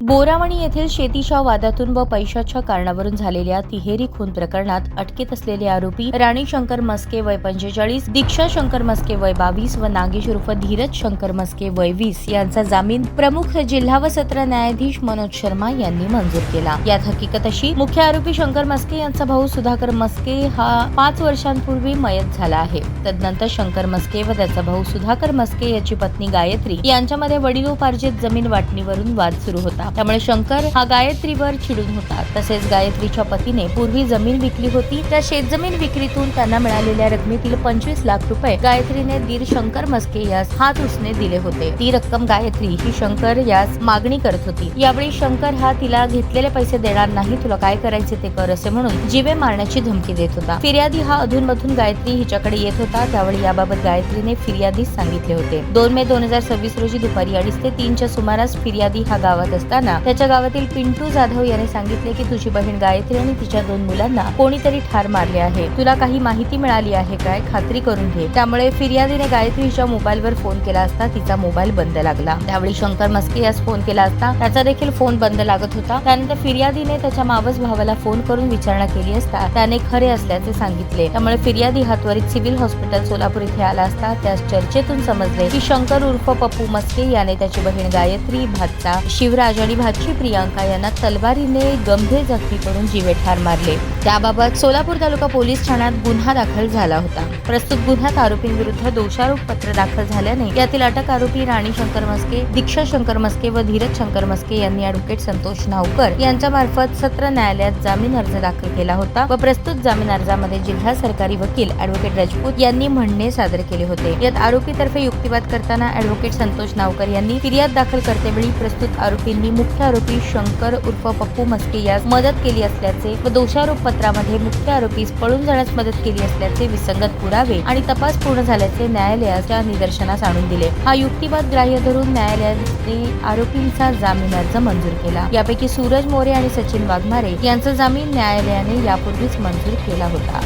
बोरावणी येथील शेतीच्या वादातून व पैशाच्या कारणावरून झालेल्या तिहेरी खून प्रकरणात अटकेत असलेले आरोपी राणी शंकर मस्के वय 45, दीक्षा शंकर मस्के वय 22 व नागेश उर्फ धीरज शंकर मस्के वय 20 यांचा जामीन प्रमुख जिल्हा व सत्र न्यायाधीश मनोज शर्मा यांनी मंजूर केला। यात हकीकत अशी, मुख्य आरोपी शंकर मस्के यांचा भाऊ सुधाकर मस्के हा 5 वर्षांपूर्वी मयत झाला आहे। तदनंतर शंकर मस्के व त्याचा भाऊ सुधाकर मस्के याची पत्नी गायत्री यांच्यामध्ये वडिलोपार्जित जमीन वाटणीवरून वाद सुरू होता। त्यामुळे शंकर हा गायत्रीवर चिडून होता। तसेच गायत्रीच्या पतीने पूर्वी जमीन विकली होती, त्या शेतजमीन विक्रीतून त्यांना मिळालेल्या रकमेतील 25 लाख रुपये गायत्रीने दीर शंकर मस्के यास हात उसने दिले होते। ती रक्कम गायत्री ही शंकर यास मागणी करत होती। यावेळी शंकर हा तिला घेतलेले पैसे देणार नाही, तुला काय करायचे ते कर असे म्हणून जीवे मारण्याची धमकी देत होता। फिर्यादी हा अधूनमधून गायत्री हिच्याकडे येत होता। त्यावेळी याबाबत गायत्रीने फिर्यादीस सांगितले होते। 2 मे 2026 रोजी दुपारी 2:30 ते 3च्या सुमारास फिर्यादी हा गावात असताना त्याच्या गावातील पिंटू जाधव याने सांगितले की तुझी बहीण गायत्री आणि तिच्या 2 मुलांना कोणीतरी ठार मारले आहे, तुला काही माहिती मिळाली आहे काय, खात्री करून घे। त्यामुळे फिर्यादीने गायत्रीच्या मोबाईलवर फोन केला असता तिचा मोबाईल बंद लागला। त्यावेळी शंकर मस्के यास फोन केला असता त्याचा देखील फोन बंद लागत होता। त्यानंतर फिर्यादीने त्याच्या मावस भावाला फोन करून विचारणा केली असता त्याने खरे असल्याचे सांगितले। त्यामुळे फिर्यादी हा त्वरित सिव्हिल हॉस्पिटल सोलापूर इथे आला असता त्यास चर्चेतून समजले की शंकर उर्फ पप्पू मस्के याने त्याची बहीण गायत्री, भाचा शिवराज आणि भाची प्रियांका यांना तलवारीने गंभीर जखमी करून जीवे ठार मारले। त्याबाबत सोलापूर तालुका पोलीस ठाण्यात गुन्हा दाखल झाला होता। प्रस्तुत गुन्ह्यात आरोपींविरुद्ध दोषारोप पत्र दाखल झाल्याने यातील अटक आरोपी राणी शंकर मस्के, दीक्षा शंकर मस्के व धीरज शंकर मस्के यांनी ॲडव्होकेट संतोष नावकर यांच्या मार्फत सत्र न्यायालयात जामीन अर्ज दाखल केला होता व प्रस्तुत जामीन अर्जामध्ये जिल्हा सरकारी वकील ॲडव्होकेट राजपूत यांनी म्हणणे सादर केले होते। यात आरोपीतर्फे युक्तिवाद करताना ॲडव्होकेट संतोष नावकर यांनी फिर्याद दाखल करतेवेळी प्रस्तुत आरोपींनी मुख्य आरोपी शंकर उर्फ पप्पू मस्के यास मदत केली असल्याचे व दोषारोप पत्रामध्ये मुख्य आरोपीस पळून जाण्यास मदत केली असल्याचे विसंगत पुरावे आणि तपास पूर्ण झाल्याचे न्यायालयाच्या निदर्शनास आणून दिले। हा युक्तिवाद ग्राह्य धरून न्यायालयाने आरोपींचा जामीन अर्ज मंजूर केला। यापैकी सूरज मोरे आणि सचिन वाघमारे यांचा जामीन न्यायालयाने यापूर्वीच मंजूर केला होता।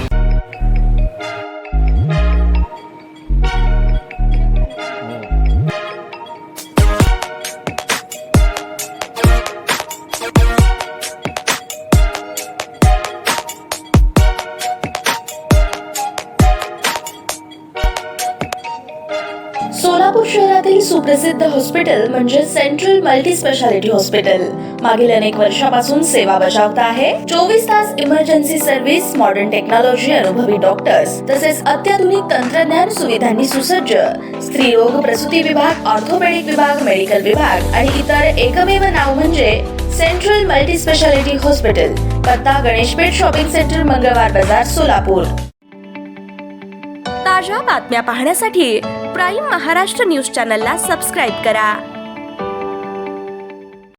सोलापूर शहरातील सुप्रसिद्ध हॉस्पिटल म्हणजे सेंट्रल मल्टी स्पेशालिटी हॉस्पिटल मागील अनेक वर्षापासून सेवा बजावत आहे। 24 तास इमर्जन्सी सर्व्हिस, मॉडर्न टेक्नॉलॉजी, अनुभवी डॉक्टर्स तसेच अत्याधुनिक तंत्रज्ञान सुविधांनी सुसज्ज स्त्रीरोग प्रसूती विभाग, ऑर्थोपेडिक विभाग, मेडिकल विभाग आणि इतर एकमेव नाव म्हणजे सेंट्रल मल्टी स्पेशालिटी हॉस्पिटल। पत्ता गणेशपेठ शॉपिंग सेंटर, मंगळवार बाजार, सोलापूर। ताज्या बातम्या पाहण्यासाठी प्राईम महाराष्ट्र न्यूज चॅनलला सबस्क्राईब करा।